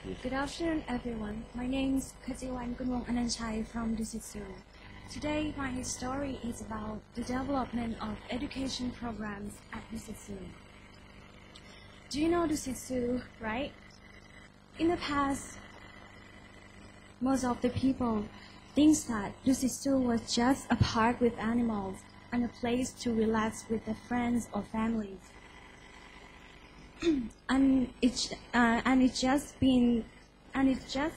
Good afternoon, everyone. My name is Khajeewan Kulwongananchai from Dusit. Today, my story is about the development of education programs at Dusit. Do you know Dusit, right? In the past, most of the people think that Dusit was just a park with animals and a place to relax with their friends or families. and it's just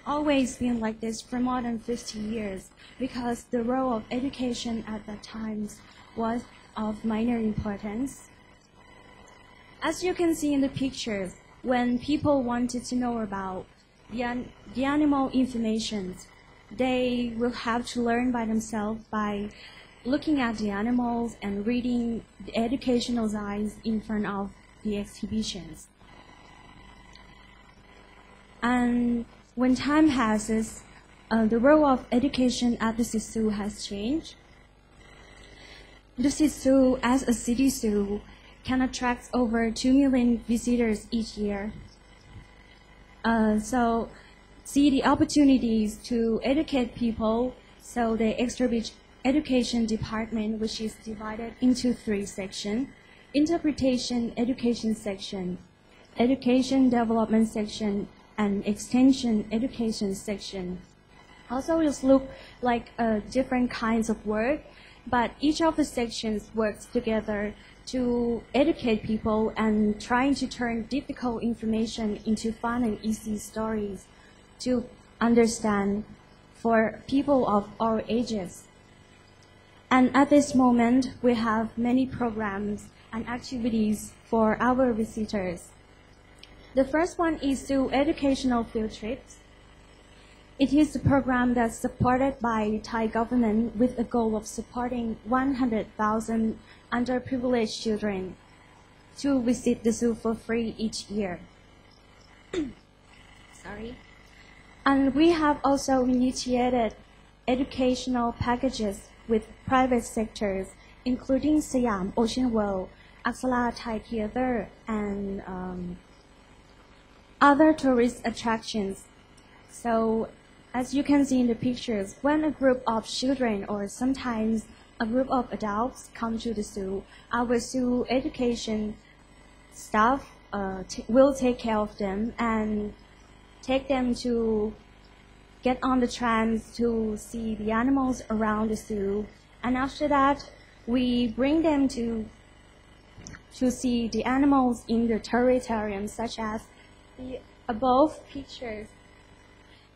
always been like this for more than 50 years because the role of education at that time was of minor importance. As you can see in the pictures, when people wanted to know about the animal information, they will have to learn by themselves by looking at the animals and reading the educational signs in front of the exhibitions. And when time passes, the role of education at the zoo has changed. The zoo, as a city zoo, can attract over 2 million visitors each year. So see the opportunities to educate people, so the extra education department, which is divided into 3 sections: interpretation education section, education development section, and extension education section. Also, it look like different kinds of work, but each of the sections works together to educate people and trying to turn difficult information into fun and easy stories to understand for people of all ages. And at this moment, we have many programs and activities for our visitors. The first one is Zoo Educational Field Trips. It is a program that's supported by the Thai government with a goal of supporting 100,000 underprivileged children to visit the zoo for free each year. Sorry. And we have also initiated educational packages with private sectors, including Siam Ocean World, Aksara Thai Theater, and other tourist attractions. So, as you can see in the pictures, when a group of children or sometimes a group of adults come to the zoo, our zoo education staff will take care of them and take them to get on the trams to see the animals around the zoo. And after that, we bring them to see the animals in the terrarium, such as the above pictures.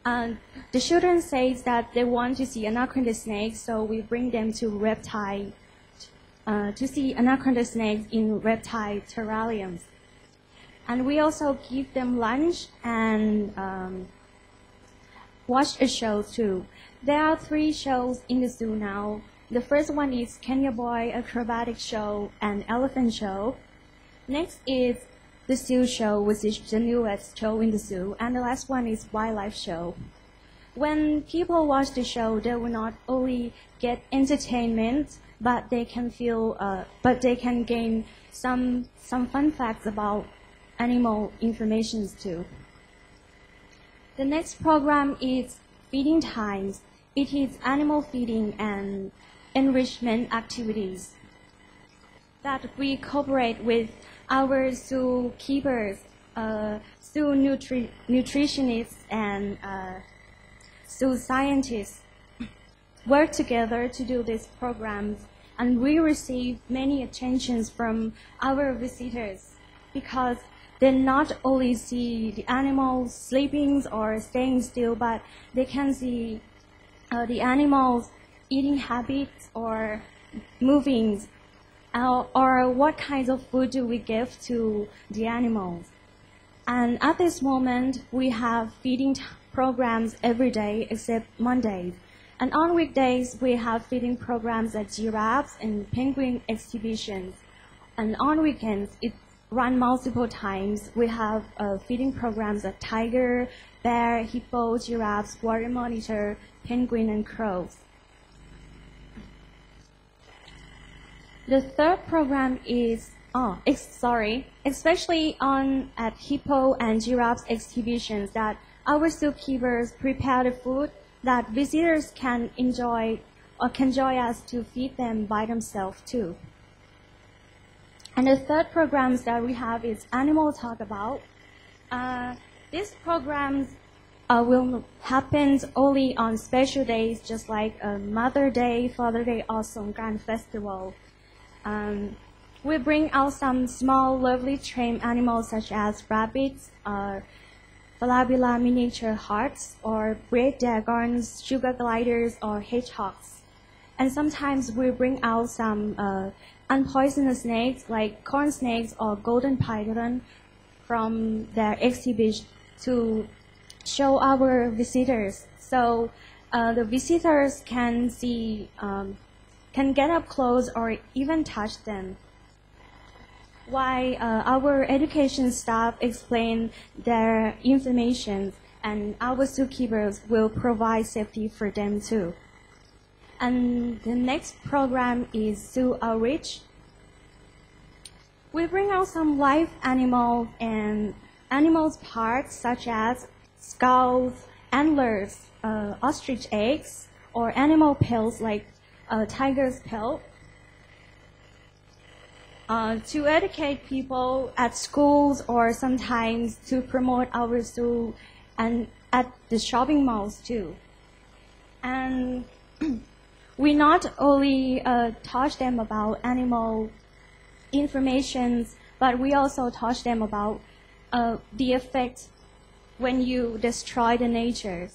The children say that they want to see anaconda snakes, so we bring them to reptile to see anaconda snakes in reptile terrariums. And we also give them lunch and watch a show too. There are 3 shows in the zoo now. The first one is Kenya Boy Acrobatic Show and Elephant Show. Next is the Zoo Show, which is the newest show in the zoo. And the last one is Wildlife Show. When people watch the show, they will not only get entertainment, but they can gain some fun facts about animal information too. The next program is Feeding Times. It is animal feeding and enrichment activities that we cooperate with our zookeepers, zoo nutritionists, and zoo scientists work together to do these programs. And we receive many attentions from our visitors because they not only see the animals sleeping or staying still, but they can see the animals eating habits or moving, or what kinds of food do we give to the animals. And at this moment, we have feeding programs every day except Mondays. And on weekdays, we have feeding programs at giraffes and penguin exhibitions. And on weekends, it run multiple times. We have feeding programs at tiger, bear, hippo, giraffes, water monitor, penguin, and crows. The third program is especially at hippo and giraffes exhibitions, that our zookeepers prepare the food that visitors can enjoy or can join us to feed them by themselves too. And the third programs that we have is Animal Talk About. These programs will happen only on special days, just like Mother Day, Father Day, or Songkran Festival. We bring out some small, lovely trained animals such as rabbits, Falabella miniature hearts, or great dragons, sugar gliders, or hedgehogs. And sometimes we bring out some unpoisonous snakes like corn snakes or golden python from their exhibition to show our visitors. So the visitors can see, can get up close or even touch them. While our education staff explain their information, and our zookeepers will provide safety for them too. And the next program is Zoo Outreach. We bring out some live animals and animals parts such as skulls, antlers, ostrich eggs, or animal pelts like tiger's pelt. To educate people at schools or sometimes to promote our zoo and at the shopping malls too. And we not only taught them about animal information, but we also taught them about the effect when you destroy the nature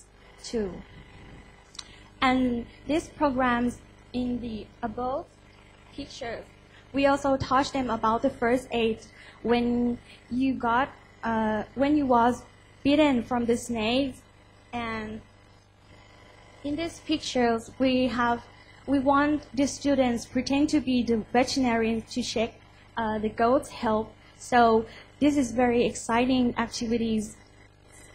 too. And these programs in the above pictures, we also taught them about the first aid when you was bitten from the snakes. And in these pictures, we want the students pretend to be the veterinarians to check the goat's health. So this is very exciting activities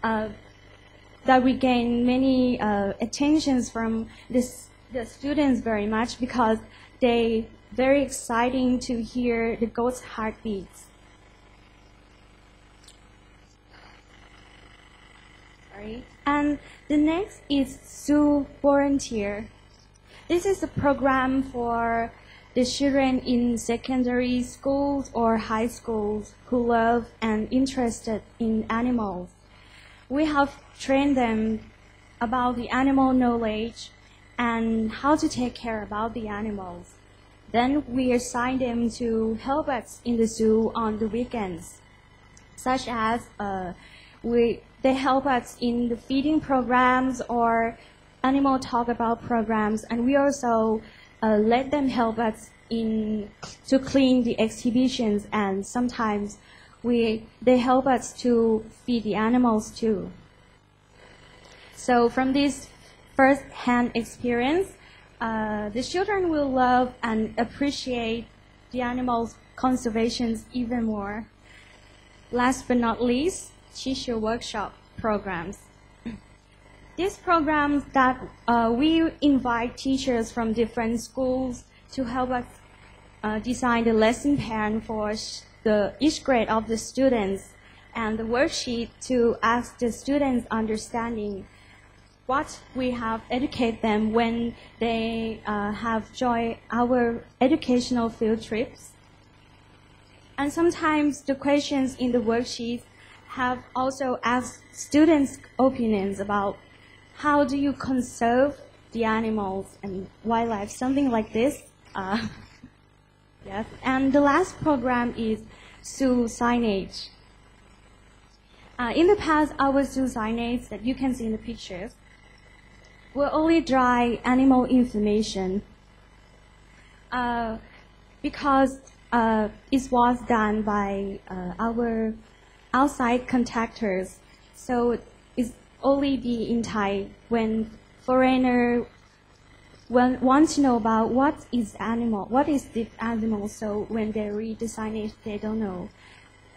that we gain many attentions from the students very much, because they very exciting to hear the goat's heartbeats. Sorry. And the next is Zoo Volunteer. This is a program for the children in secondary schools or high schools who love and interested in animals. We have trained them about the animal knowledge and how to take care about the animals. Then we assign them to help us in the zoo on the weekends, such as they help us in the feeding programs or animal talk about programs, and we also let them help us to clean the exhibitions, and sometimes they help us to feed the animals too. So from this first-hand experience, the children will love and appreciate the animals' conservation even more. Last but not least, teacher workshop programs. These programs that we invite teachers from different schools to help us design the lesson plan for each grade of the students, and the worksheet to ask the students understanding what we have educate them when they have joined our educational field trips. And sometimes the questions in the worksheet have also asked students' opinions about how do you conserve the animals and wildlife, something like this. Yes. And the last program is Zoo Signage. In the past, our zoo signage that you can see in the pictures will only dry animal information because it was done by our outside contactors. So it's only be in Thai when foreigner want to know about what is this animal. So when they read the signage, they don't know.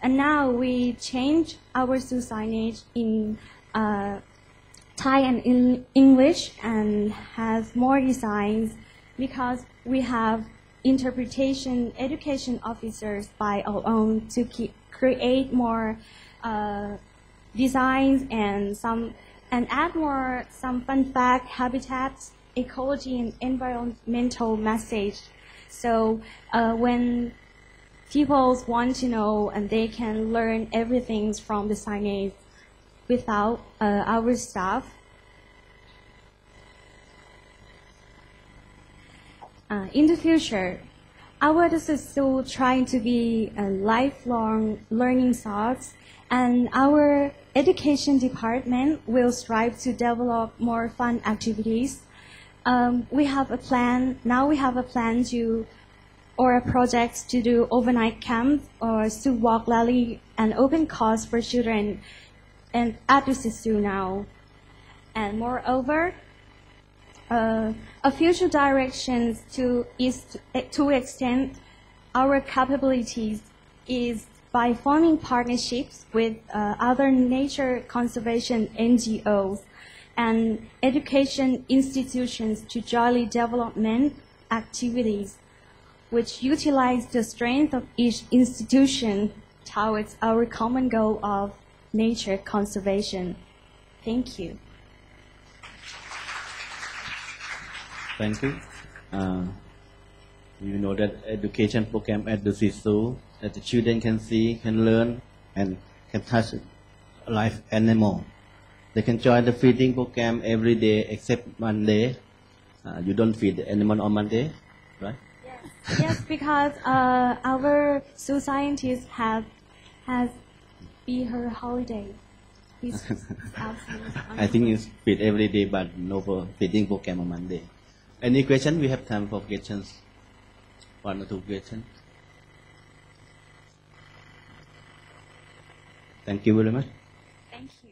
And now we change our zoo signage in Thai and in English and has more designs because we have interpretation education officers by our own to create more designs and add more some fun fact, habitats, ecology, and environmental message. So when people want to know, and they can learn everything from the signage without our staff. In the future, our Dusit Zoo trying to be a lifelong learning source, and our education department will strive to develop more fun activities. We have a plan or a project to do overnight camp or to walk rally and open course for children and at Dusit Zoo now. And moreover, a future directions to extend our capabilities is by forming partnerships with other nature conservation NGOs and education institutions to jointly development activities which utilize the strength of each institution towards our common goal of nature conservation. Thank you. Thank you. You know that education program at the Dusit Zoo that the children can see, can learn, and can touch a live animal. They can join the feeding program every day except Monday. You don't feed the animal on Monday, right? Yes, because our zoo scientist has be her holiday. I think you feed every day, but no feeding program on Monday. Any question? We have time for questions. 1 or 2 questions. Thank you very much. Thank you.